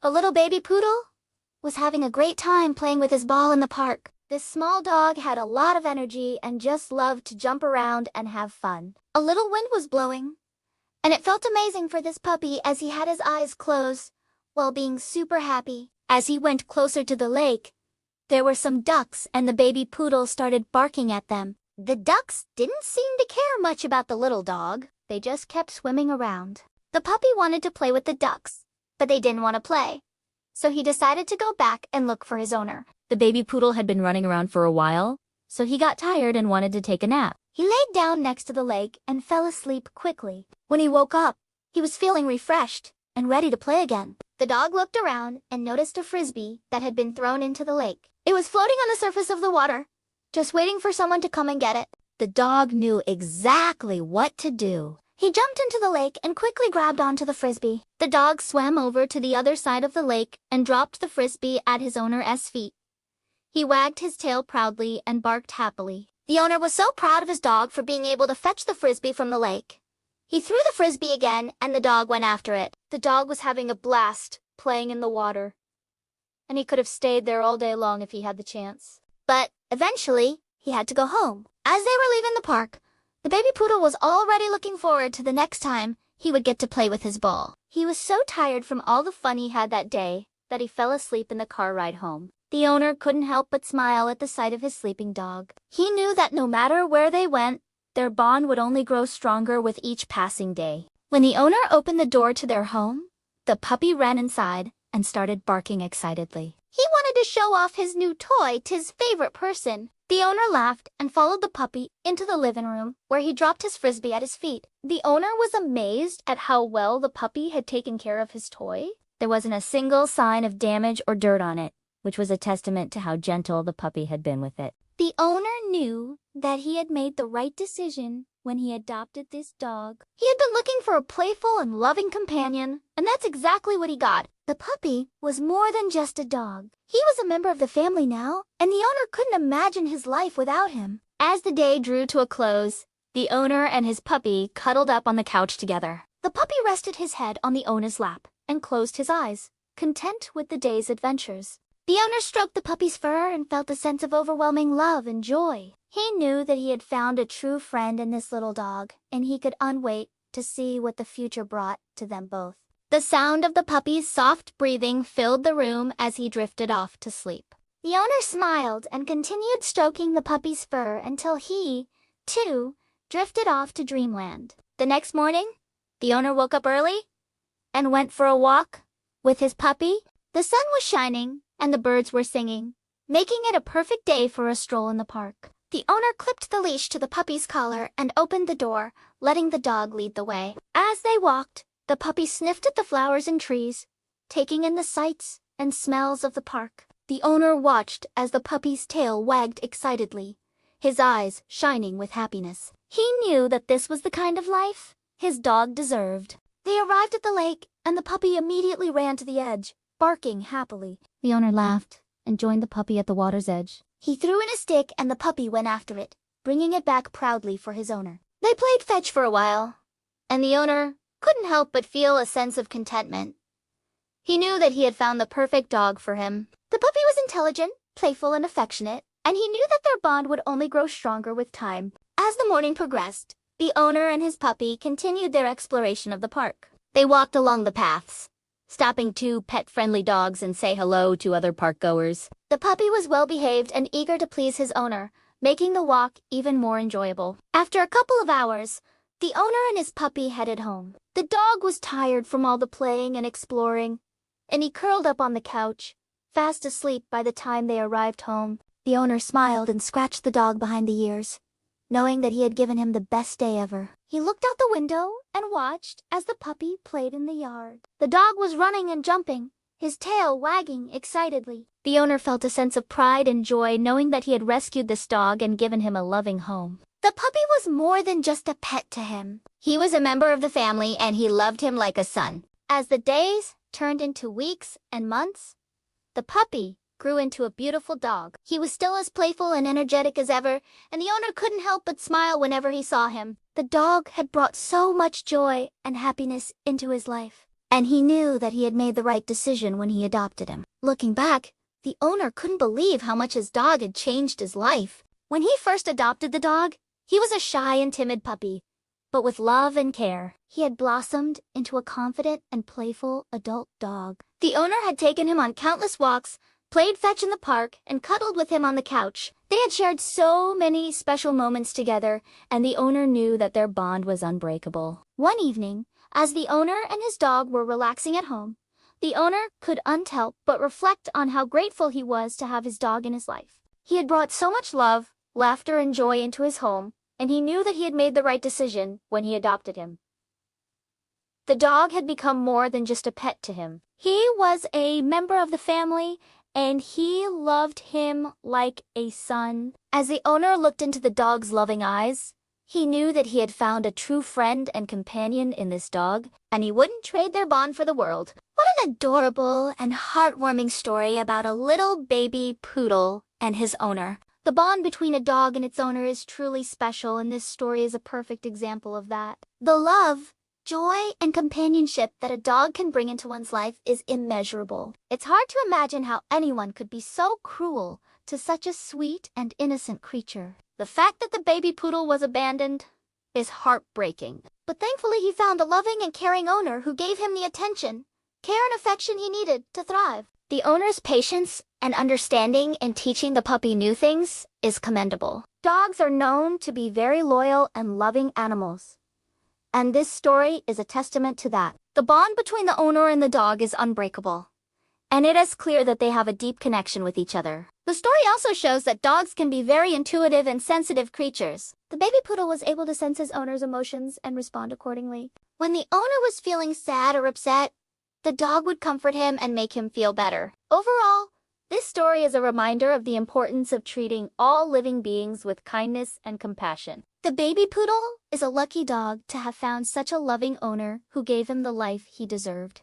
A little baby poodle was having a great time playing with his ball in the park. This small dog had a lot of energy and just loved to jump around and have fun. A little wind was blowing, and it felt amazing for this puppy as he had his eyes closed while being super happy. As he went closer to the lake, there were some ducks and the baby poodle started barking at them. The ducks didn't seem to care much about the little dog. They just kept swimming around. The puppy wanted to play with the ducks, but they didn't want to play. So he decided to go back and look for his owner. The baby poodle had been running around for a while, so he got tired and wanted to take a nap. He laid down next to the lake and fell asleep quickly. When he woke up, he was feeling refreshed and ready to play again. The dog looked around and noticed a frisbee that had been thrown into the lake. It was floating on the surface of the water, just waiting for someone to come and get it. The dog knew exactly what to do. He jumped into the lake and quickly grabbed onto the frisbee. The dog swam over to the other side of the lake and dropped the frisbee at his owner's feet. He wagged his tail proudly and barked happily. The owner was so proud of his dog for being able to fetch the frisbee from the lake. He threw the frisbee again and the dog went after it. The dog was having a blast playing in the water, and he could have stayed there all day long if he had the chance. But eventually, he had to go home. As they were leaving the park, the baby poodle was already looking forward to the next time he would get to play with his ball. He was so tired from all the fun he had that day that he fell asleep in the car ride home. The owner couldn't help but smile at the sight of his sleeping dog. He knew that no matter where they went, their bond would only grow stronger with each passing day. When the owner opened the door to their home, the puppy ran inside and started barking excitedly. He wanted to show off his new toy to his favorite person. The owner laughed and followed the puppy into the living room, where he dropped his frisbee at his feet. The owner was amazed at how well the puppy had taken care of his toy. There wasn't a single sign of damage or dirt on it, which was a testament to how gentle the puppy had been with it. The owner knew that he had made the right decision when he adopted this dog. He had been looking for a playful and loving companion, and that's exactly what he got. The puppy was more than just a dog. He was a member of the family now, and the owner couldn't imagine his life without him. As the day drew to a close, the owner and his puppy cuddled up on the couch together. The puppy rested his head on the owner's lap and closed his eyes, content with the day's adventures. The owner stroked the puppy's fur and felt a sense of overwhelming love and joy. He knew that he had found a true friend in this little dog, and he could unwait to see what the future brought to them both. The sound of the puppy's soft breathing filled the room as he drifted off to sleep. The owner smiled and continued stroking the puppy's fur until he, too, drifted off to dreamland. The next morning, the owner woke up early and went for a walk with his puppy. The sun was shining and the birds were singing, making it a perfect day for a stroll in the park. The owner clipped the leash to the puppy's collar and opened the door, letting the dog lead the way. As they walked, the puppy sniffed at the flowers and trees, taking in the sights and smells of the park. The owner watched as the puppy's tail wagged excitedly, his eyes shining with happiness. He knew that this was the kind of life his dog deserved. They arrived at the lake, and the puppy immediately ran to the edge, barking happily. The owner laughed and joined the puppy at the water's edge. He threw in a stick and the puppy went after it, bringing it back proudly for his owner. They played fetch for a while, and the owner couldn't help but feel a sense of contentment. He knew that he had found the perfect dog for him. The puppy was intelligent, playful, and affectionate, and he knew that their bond would only grow stronger with time. As the morning progressed, the owner and his puppy continued their exploration of the park. They walked along the paths, stopping to pet friendly dogs and say hello to other park goers. The puppy was well behaved and eager to please his owner, making the walk even more enjoyable. After a couple of hours, the owner and his puppy headed home. The dog was tired from all the playing and exploring, and he curled up on the couch, fast asleep by the time they arrived home. The owner smiled and scratched the dog behind the ears, knowing that he had given him the best day ever. He looked out the window and watched as the puppy played in the yard. The dog was running and jumping, his tail wagging excitedly. The owner felt a sense of pride and joy knowing that he had rescued this dog and given him a loving home. The puppy was more than just a pet to him. He was a member of the family and he loved him like a son. As the days turned into weeks and months, the puppy grew into a beautiful dog. He was still as playful and energetic as ever, and the owner couldn't help but smile whenever he saw him. The dog had brought so much joy and happiness into his life. and he knew that he had made the right decision when he adopted him. Looking back, the owner couldn't believe how much his dog had changed his life. When he first adopted the dog, he was a shy and timid puppy, but with love and care, he had blossomed into a confident and playful adult dog. The owner had taken him on countless walks, played fetch in the park, and cuddled with him on the couch. They had shared so many special moments together, and the owner knew that their bond was unbreakable. One evening, as the owner and his dog were relaxing at home, the owner couldn't help but reflect on how grateful he was to have his dog in his life. He had brought so much love, laughter, and joy into his home, and he knew that he had made the right decision when he adopted him. The dog had become more than just a pet to him. He was a member of the family, and he loved him like a son. As the owner looked into the dog's loving eyes, he knew that he had found a true friend and companion in this dog, and he wouldn't trade their bond for the world. What an adorable and heartwarming story about a little baby poodle and his owner. The bond between a dog and its owner is truly special, and this story is a perfect example of that. The love, joy, and companionship that a dog can bring into one's life is immeasurable. It's hard to imagine how anyone could be so cruel to such a sweet and innocent creature. The fact that the baby poodle was abandoned is heartbreaking. But thankfully he found a loving and caring owner who gave him the attention, care, and affection he needed to thrive. The owner's patience and understanding in teaching the puppy new things is commendable. Dogs are known to be very loyal and loving animals, and this story is a testament to that. The bond between the owner and the dog is unbreakable, and it is clear that they have a deep connection with each other. The story also shows that dogs can be very intuitive and sensitive creatures. The baby poodle was able to sense his owner's emotions and respond accordingly. When the owner was feeling sad or upset, the dog would comfort him and make him feel better. Overall, this story is a reminder of the importance of treating all living beings with kindness and compassion. The baby poodle is a lucky dog to have found such a loving owner who gave him the life he deserved.